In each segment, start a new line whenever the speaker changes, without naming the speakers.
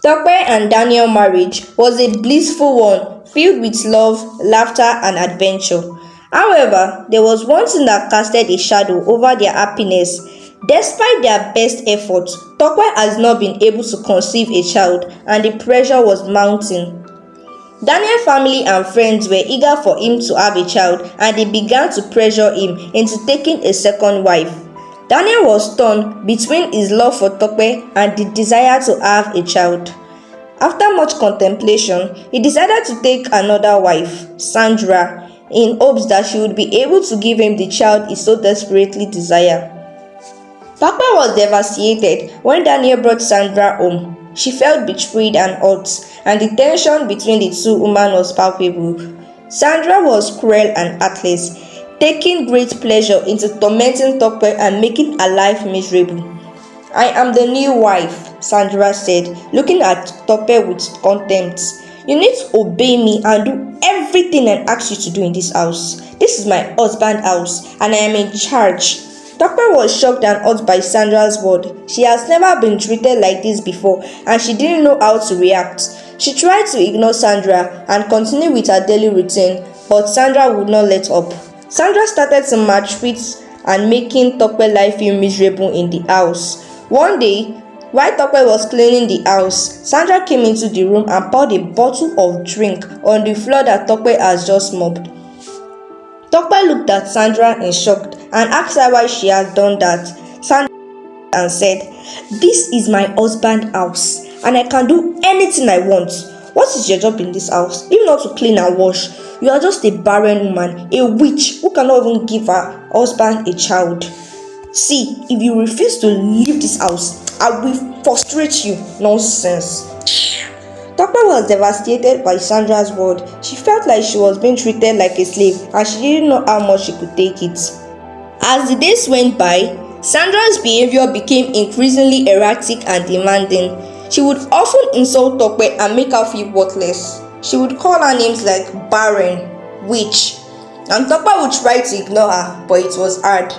Tope and Daniel marriage was a blissful one, filled with love, laughter, and adventure. However, there was one thing that casted a shadow over their happiness. Despite their best efforts, Tope has not been able to conceive a child, and the pressure was mounting. Daniel's family and friends were eager for him to have a child, and they began to pressure him into taking a second wife. Daniel was torn between his love for Tope and the desire to have a child. After much contemplation, he decided to take another wife, Sandra, in hopes that she would be able to give him the child he so desperately desired. Tope was devastated when Daniel brought Sandra home. She felt betrayed and hurt, and the tension between the two women was palpable. Sandra was cruel and heartless, taking great pleasure into tormenting Tope and making her life miserable. "I am the new wife," Sandra said, looking at Tope with contempt. "You need to obey me and do everything I ask you to do in this house. This is my husband's house, and I am in charge." Tope was shocked and hurt by Sandra's word. She has never been treated like this before, and she didn't know how to react. She tried to ignore Sandra and continue with her daily routine, but Sandra would not let up. Sandra started to maltreat and making Tope life feel miserable in the house. One day, while Tope was cleaning the house, Sandra came into the room and poured a bottle of drink on the floor that Tope has just mopped. Tope looked at Sandra in shock and asked her why she had done that. Sandra and said, "This is my husband's house, and I can do anything I want. What is your job in this house? If not to clean and wash, you are just a barren woman, a witch who cannot even give her husband a child. See, if you refuse to leave this house, I will frustrate you." Nonsense. Tope was devastated by Sandra's word. She felt like she was being treated like a slave, and she didn't know how much she could take it. As the days went by, Sandra's behavior became increasingly erratic and demanding. She would often insult Tope and make her feel worthless. She would call her names like Barren, witch, and Tope would try to ignore her, but it was hard.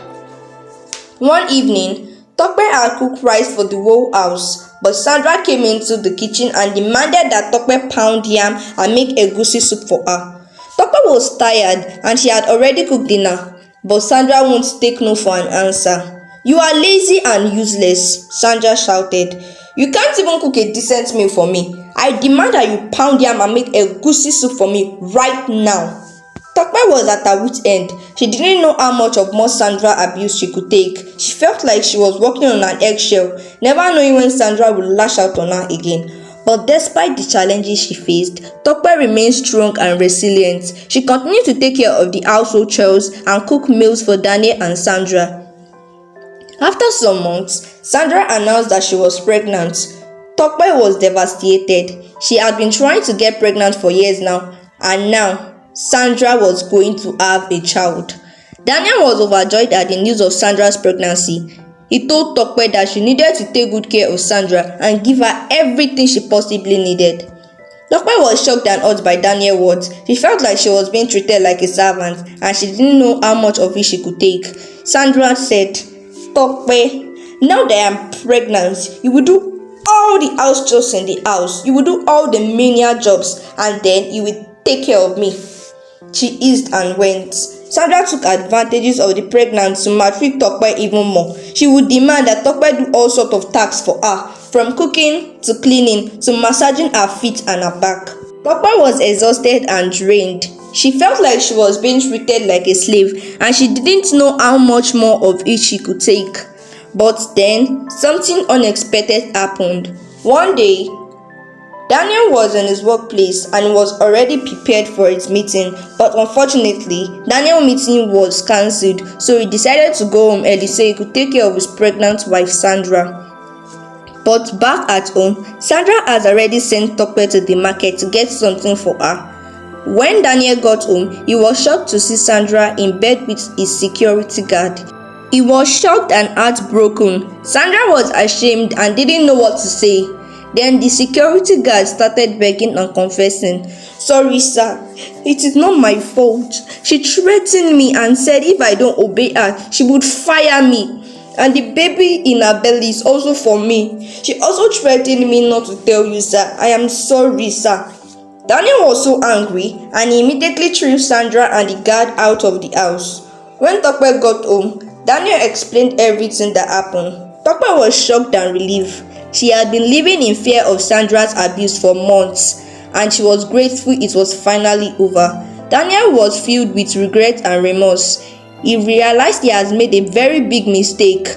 One evening, Tope had cooked rice for the whole house, but Sandra came into the kitchen and demanded that Tope pound yam and make egusi soup for her. Tope was tired and she had already cooked dinner, but Sandra won't take no for an answer. "You are lazy and useless," Sandra shouted. "You can't even cook a decent meal for me. I demand that you pound yam and make egusi soup for me right now." Tope was at her wit's end. She didn't know how much of more Sandra abuse she could take. She felt like she was walking on an eggshell, never knowing when Sandra would lash out on her again. But despite the challenges she faced, Tope remained strong and resilient. She continued to take care of the household chores and cook meals for Daniel and Sandra. After some months, Sandra announced that she was pregnant. Tope was devastated. She had been trying to get pregnant for years now, and now Sandra was going to have a child. Daniel was overjoyed at the news of Sandra's pregnancy. He told Tope that she needed to take good care of Sandra and give her everything she possibly needed. Tope was shocked and hurt by Daniel's words. She felt like she was being treated like a servant, and she didn't know how much of it she could take. Sandra said, "Tope, now that I am pregnant, you will do all the house chores in the house. You will do all the menial jobs, and then you will take care of me." She eased and went. Sandra took advantages of the pregnancy to maltreat Tope even more. She would demand that Tope do all sorts of tasks for her, from cooking to cleaning to massaging her feet and her back. Tope was exhausted and drained. She felt like she was being treated like a slave, and she didn't know how much more of it she could take. But then, something unexpected happened. One day, Daniel was in his workplace and was already prepared for his meeting, but unfortunately, Daniel's meeting was cancelled, so he decided to go home early so he could take care of his pregnant wife Sandra. But back at home, Sandra has already sent Tope to the market to get something for her. When Daniel got home, he was shocked to see Sandra in bed with his security guard. He was shocked and heartbroken. Sandra was ashamed and didn't know what to say. Then the security guard started begging and confessing. "Sorry, sir. It is not my fault. She threatened me and said if I don't obey her, she would fire me. and the baby in her belly is also for me. She also threatened me not to tell you, sir. I am sorry, sir." Daniel was so angry and he immediately threw Sandra and the guard out of the house. When Tope got home, Daniel explained everything that happened. Tope was shocked and relieved. She had been living in fear of Sandra's abuse for months, and she was grateful it was finally over. Daniel was filled with regret and remorse. He realized he has made a very big mistake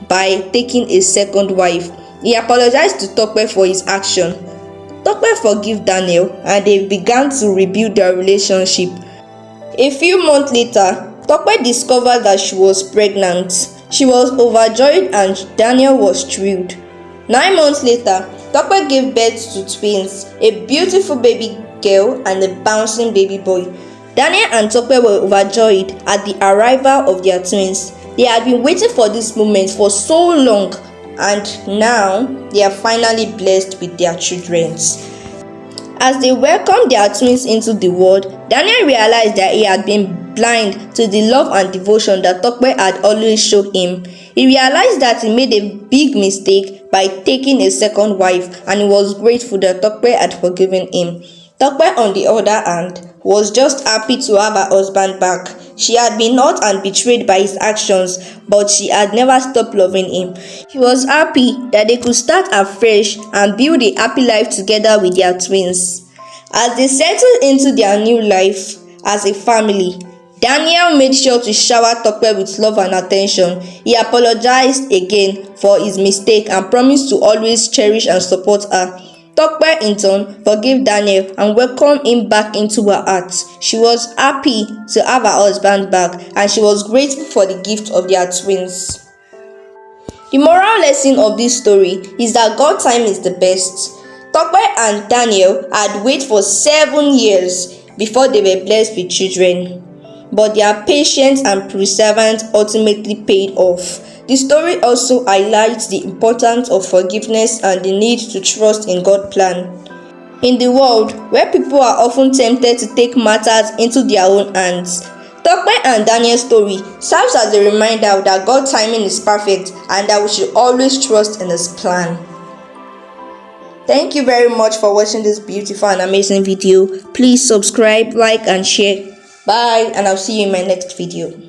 by taking a second wife. He apologized to Tope for his action. Tope forgave Daniel and they began to rebuild their relationship. A few months later, Tope discovered that she was pregnant. She was overjoyed and Daniel was thrilled. 9 months later, Tope gave birth to twins, a beautiful baby girl and a bouncing baby boy. Daniel and Tope were overjoyed at the arrival of their twins. They had been waiting for this moment for so long, and now they are finally blessed with their children. As they welcomed their twins into the world, Daniel realized that he had been blind to the love and devotion that Tope had always shown him. He realized that he made a big mistake by taking a second wife, and he was grateful that Tope had forgiven him. Tope, on the other hand, was just happy to have her husband back. She had been hurt and betrayed by his actions, but she had never stopped loving him. She was happy that they could start afresh and build a happy life together with their twins. As they settled into their new life as a family, Daniel made sure to shower Tope with love and attention. He apologized again for his mistake and promised to always cherish and support her. Tope in turn forgave Daniel and welcomed him back into her heart. She was happy to have her husband back and she was grateful for the gift of their twins. The moral lesson of this story is that God's time is the best. Tope and Daniel had waited for 7 years before they were blessed with children, but their patience and perseverance ultimately paid off. The story also highlights the importance of forgiveness and the need to trust in God's plan. In the world where people are often tempted to take matters into their own hands, Tope and Daniel's story serves as a reminder that God's timing is perfect and that we should always trust in His plan. Thank you very much for watching this beautiful and amazing video. Please subscribe, like and share. Bye, and I'll see you in my next video.